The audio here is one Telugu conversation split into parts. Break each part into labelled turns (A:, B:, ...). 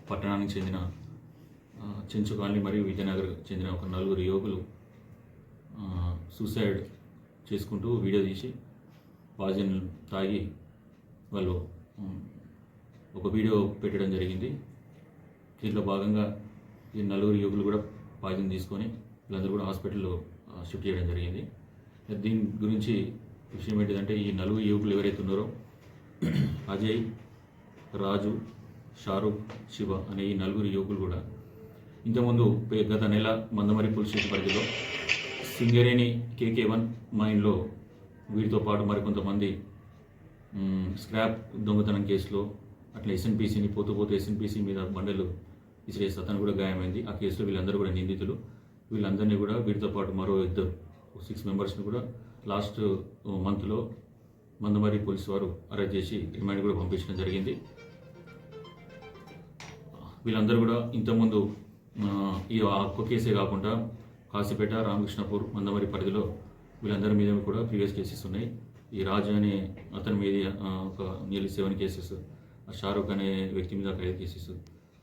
A: పట్టణానికి చెందిన చెంచు కాలనీ మరియు విజయనగర్ చెందిన ఒక 4 యువకులు సూసైడ్ చేసుకుంటూ వీడియో తీసి పాయిజన్ తాగి వాళ్ళు ఒక వీడియో పెట్టడం జరిగింది. దీంట్లో భాగంగా ఈ 4 యువకులు కూడా పాయిజన్ తీసుకొని వీళ్ళందరూ కూడా హాస్పిటల్లో షిఫ్ట్ చేయడం జరిగింది. దీని గురించి విషయం ఏంటిదంటే, ఈ 4 యువకులు ఎవరైతే ఉన్నారో అజయ్, రాజు, షారూక్, శివ అనే ఈ 4 యువకులు కూడా ఇంతకుముందు గత నెల మందమరి పోలీస్ స్టేషన్ పరిధిలో సింగరేణి KK1 మైన్లో వీరితో పాటు మరికొంతమంది స్క్రాప్ దొంగతనం కేసులో, అట్లా SNPCని పోతూ SNPC మీద బండలు విసిరేసి అతను కూడా గాయమైంది. ఆ కేసులో వీళ్ళందరూ కూడా నిందితులు. వీళ్ళందరినీ కూడా వీరితో పాటు మరో 6 మెంబర్స్ని కూడా లాస్ట్ మంత్లో మందమరి పోలీసు వారు అరెస్ట్ చేసి రిమాండ్ కూడా పంపించడం జరిగింది. వీళ్ళందరూ కూడా ఇంతకుముందు ఈ ఒక్క కేసే కాకుండా కాశీపేట, రామకృష్ణపూర్, మందమరి పరిధిలో వీళ్ళందరి మీద కూడా ప్రీవియస్ కేసెస్ ఉన్నాయి. ఈ రాజు అనే అతని మీద ఒక నియర్లీ 7 కేసెస్, షారూక్ అనే వ్యక్తి మీద 5 కేసెస్,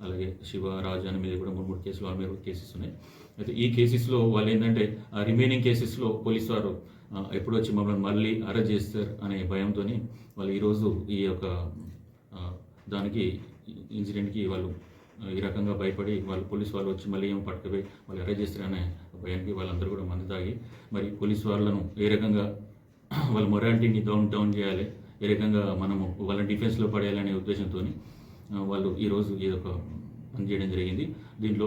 A: అలాగే శివ, రాజు అనే మీద కూడా 3 కేసులు, వాళ్ళ మీద కేసెస్ ఉన్నాయి. అయితే ఈ కేసెస్లో వాళ్ళు ఏంటంటే రిమైనింగ్ కేసెస్లో పోలీసు వారు ఎప్పుడు వచ్చి మమ్మల్ని మళ్ళీ అరెస్ట్ చేస్తారు అనే భయంతో వాళ్ళు ఈరోజు ఈ యొక్క దానికి ఇన్సిడెంట్కి వాళ్ళు ఈ రకంగా భయపడి వాళ్ళు పోలీసు వాళ్ళు వచ్చి మళ్ళీ ఏమో పట్టుకుపోయి వాళ్ళు అరెస్ట్ చేస్తారనే భయానికి వాళ్ళందరూ కూడా మందు తాగి మరి పోలీసు వాళ్ళను ఏ రకంగా వాళ్ళ మొరాలిటీని డౌన్ చేయాలి, ఏ రకంగా మనము వాళ్ళ డిఫెన్స్లో పడేయాలనే ఉద్దేశంతో వాళ్ళు ఈరోజు ఈ యొక్క పని చేయడం జరిగింది. దీంట్లో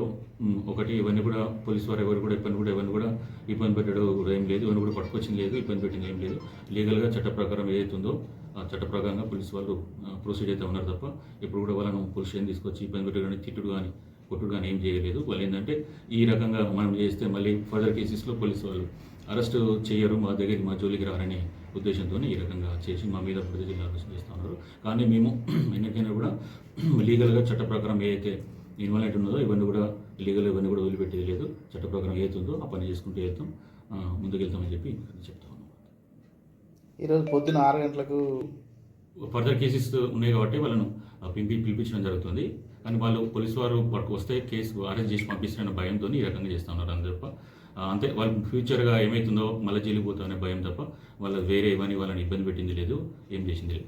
A: ఒకటి ఇవన్నీ కూడా పోలీసు వారు ఎవరు కూడా ఎవరిని కూడా ఇబ్బంది పెట్టడం కూడా ఏం లేదు, ఇవన్నీ కూడా పట్టుకొచ్చింది లేదు, ఇబ్బంది పెట్టింది ఏం లేదు. లీగల్గా చట్ట ప్రకారం ఏదైతుందో ఆ చట్ట ప్రకారంగా పోలీసు వాళ్ళు ప్రొసీడ్ అయితే ఉన్నారు తప్ప ఇప్పుడు కూడా వాళ్ళను పోలీస్ స్టేషన్ తీసుకొచ్చి ఇబ్బంది పెట్టడం, తిట్టుడు కానీ కొట్టుడు కానీ ఏం చేయలేదు. వాళ్ళు ఏంటంటే ఈ రకంగా మనం చేస్తే మళ్ళీ ఫర్దర్ కేసెస్లో పోలీసు వాళ్ళు అరెస్ట్ చేయరు, మా దగ్గరికి మా జోలికి రారనే ఉద్దేశంతో ఈ రకంగా చేసి మా మీద ప్రజలు ఆలోచన చేస్తూ ఉన్నారు. కానీ మేము ఎన్నికైనా కూడా లీగల్గా చట్ట ప్రకారం ఏదైతే ఇన్వాల్వ్మెంట్ ఉన్నదో ఇవన్నీ కూడా లీగల్ ఇవన్నీ కూడా వదిలిపెట్టేది లేదు. చట్ట ప్రకారం ఏదైతుందో ఆ పని చేసుకుంటూ వెళ్తాం, ముందుకెళ్తామని చెప్పి చెప్తా ఉన్నాం.
B: ఈరోజు పొద్దున్న 6 గంటలకు
A: ఫర్దర్ కేసెస్ ఉన్నాయి కాబట్టి వాళ్ళను పిలిపించడం జరుగుతుంది. కానీ వాళ్ళు పోలీసు వారు వస్తే కేసు అరెస్ట్ చేసి పంపిస్తారన్న భయంతో ఈ రకంగా చేస్తూ ఉన్నారు. అంతే తప్ప అంతే వాళ్ళు ఫ్యూచర్గా ఏమవుతుందో మళ్ళీ జైలుకి పోతామనే భయం తప్ప వాళ్ళ వేరే ఇవన్నీ వాళ్ళని ఇబ్బంది పెట్టింది లేదు, ఏం చేసింది లేదు.